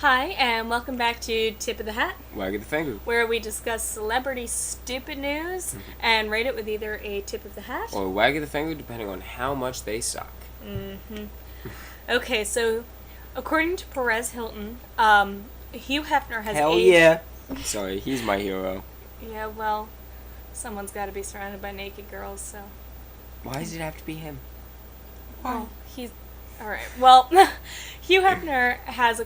Hi, and welcome back to Tip of the Hat, Wag of the finger. where we discuss celebrity stupid news and rate it with either a tip of the hat. Or wag of the finger, depending on how much they suck. Okay, so according to Perez Hilton, Hugh Hefner has Hell aged... yeah. Sorry, he's my hero. Yeah, well, someone's got to be surrounded by naked girls, so... Why does it have to be him? Well, he's... Alright, well, Hugh Hefner has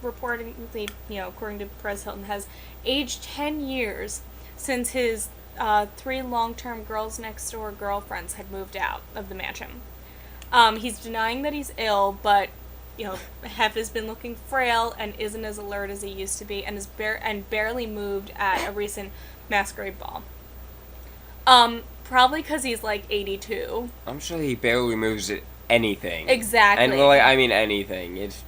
reportedly, according to Perez Hilton, has aged 10 years since his 3 long-term girls next door girlfriends had moved out of the mansion. He's denying that he's ill, but, Hef has been looking frail and isn't as alert as he used to be, and barely moved at a recent masquerade ball. Probably because he's like 82. I'm sure he barely moves at anything. Exactly. And really, I mean anything. It's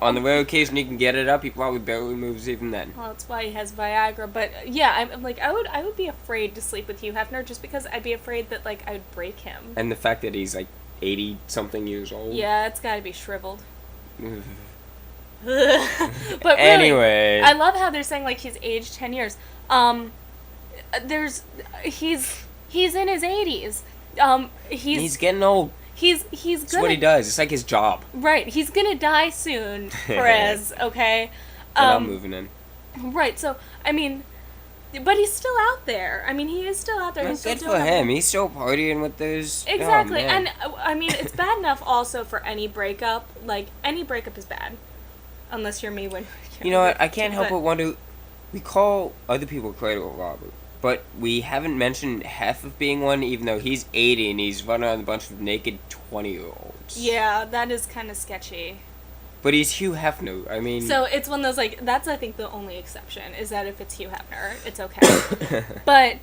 on the rare occasion he can get it up, he probably barely moves even then. Well, that's why he has Viagra. But yeah, I'm like, I would be afraid to sleep with Hugh Hefner just because I'd be afraid that I would break him. And the fact that he's 80 something years old. Yeah, it's got to be shriveled. But really, anyway, I love how they're saying he's aged 10 years. He's in his 80s. He's getting old. He's That's gonna, what he does. It's like his job. Right, he's gonna die soon, Perez, okay? And I'm moving in. Right, so, I mean, but he's still out there. I mean, he is still out there. Well, He's still good doing for him. He's still partying with those... Exactly, Oh, man. and, I mean, it's bad enough also for any breakup. Any breakup is bad. Unless you're me when... You know what? I can't help but wonder... We call other people Cradle Robert, but we haven't mentioned Hef of being one, even though he's 80 and he's running around a bunch of naked 20-year-olds. Yeah, that is kind of sketchy. But he's Hugh Hefner. I mean... So it's one of those, that's, I think, the only exception, is that if it's Hugh Hefner, it's okay. But,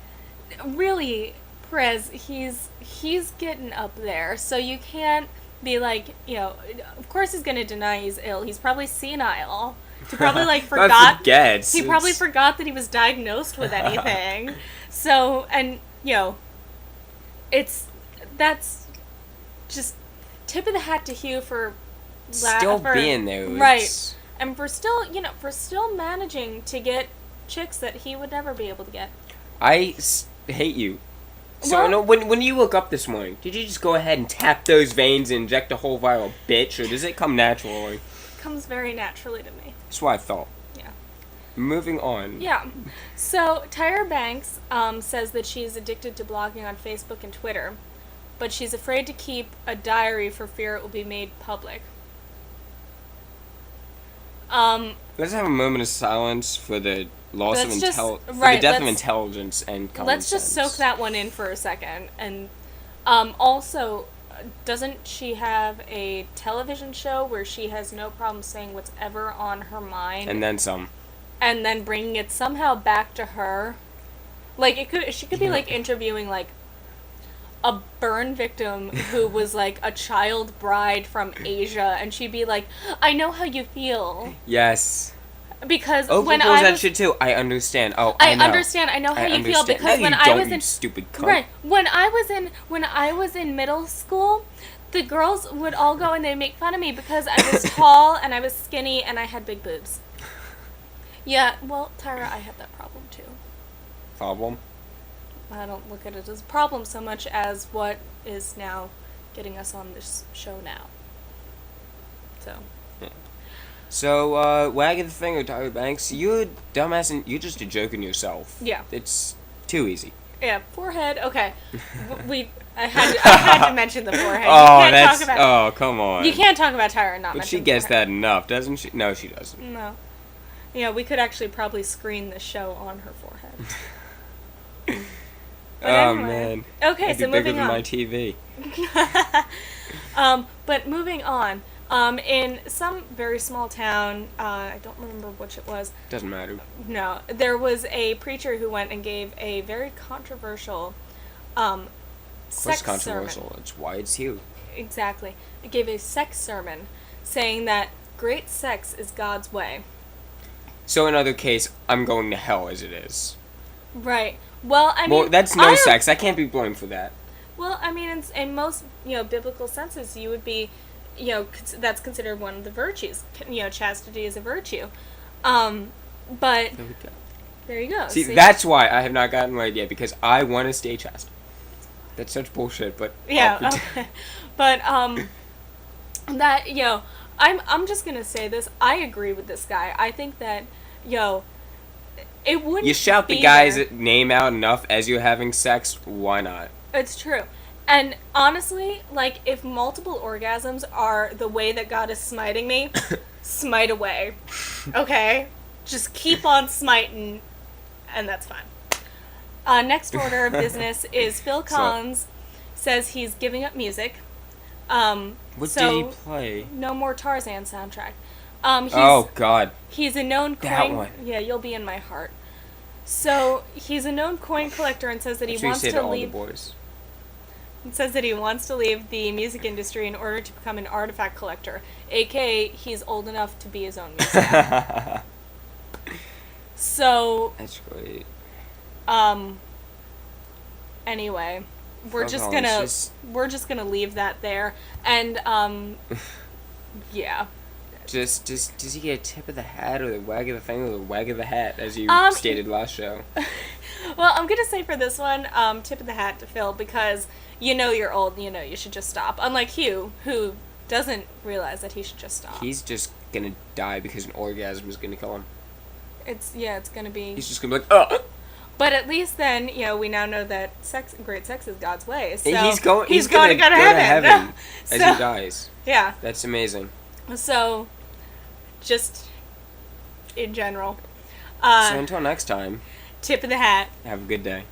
really, Perez, he's getting up there, so you can't be of course he's going to deny he's ill. He's probably senile. He probably, forgot... He probably forgot that he was diagnosed with anything. So, and, that's just tip of the hat to Hugh for... Still being there. Right. And for still managing to get chicks that he would never be able to get. I hate you. So, no, when you woke up this morning, did you just go ahead and tap those veins and inject a whole vial, bitch, or does it come naturally? It comes very naturally to me. That's what I thought. Yeah. Moving on. Yeah. So, Tyra Banks says that she's addicted to blogging on Facebook and Twitter, but she's afraid to keep a diary for fear it will be made public. Let's have a moment of silence for the loss of the death of intelligence and common Let's sense. just soak that one in for a second. And also, doesn't she have a television show where she has no problem saying what's ever on her mind? And then some. And then bringing it somehow back to her? She could be interviewing a burn victim who was a child bride from Asia, and she'd be like, I know how you feel. Yes. Because Oprah when pulls I that was... shit too. I understand. Oh, I know. understand. I know how you feel because no, when you I don't, was you in... stupid cunt. Right. When I was in middle school, the girls would all go and they'd make fun of me because I was tall and I was skinny and I had big boobs. Yeah, well, Tyra, I had that problem too. Problem? I don't look at it as a problem so much as what is now getting us on this show now. So. Yeah. So, wag of the finger, Tyra Banks. You're a dumbass and you're just a joke in yourself. Yeah. It's too easy. Yeah, forehead. Okay. I had to mention the forehead. Oh, come on. You can't talk about Tyra and not but mention she gets the forehead. that enough, doesn't she? No, she doesn't. No. We could actually probably screen the show on her forehead. Oh, anyway. man. Okay, It'd so be bigger moving than on. my TV. But moving on, in some very small town, I don't remember which it was. Doesn't matter. No, there was a preacher who went and gave a very controversial sex controversial. sermon. It's why it's Hugh. Exactly. He gave a sex sermon saying that great sex is God's way. So in other case, I'm going to hell as it is. Right. Well, I mean... Well, that's no sex. I can't be blamed for that. Well, I mean, in most, biblical senses, you would be that's considered one of the virtues. Chastity is a virtue. But There we go. there you go. See, that's why I have not gotten laid yet, because I want to stay chaste. That's such bullshit, but yeah. Okay. But that I'm just gonna say this. I agree with this guy. I think that it wouldn't. You shout the guy's name out enough as you're having sex. Why not? It's true. And honestly, like, if multiple orgasms are the way that God is smiting me, smite away. Okay? Just keep on smiting, and that's fine. Next order of business is Phil Collins says he's giving up music. What did he play? No more Tarzan soundtrack. Oh, God. He's a known coin... That one. Yeah, you'll be in my heart. So, he's a known coin collector and says that he wants to leave... All the boys. It says that he wants to leave the music industry in order to become an artifact collector, aka he's old enough to be his own museum. So that's great. Anyway, we're just gonna leave that there, and yeah. Just does he get a tip of the hat or the wag of the thing or the wag of the hat, as you stated last show? Well, I'm gonna say for this one, tip of the hat to Phil, because you're old, you should just stop. Unlike Hugh, who doesn't realize that he should just stop. He's just gonna die because an orgasm is gonna kill him. It's gonna be... He's just gonna be like, ugh! But at least then, we now know that great sex is God's way. So he's gonna go to heaven as he dies. Yeah. That's amazing. So, just in general. So until next time. Tip of the hat. Have a good day.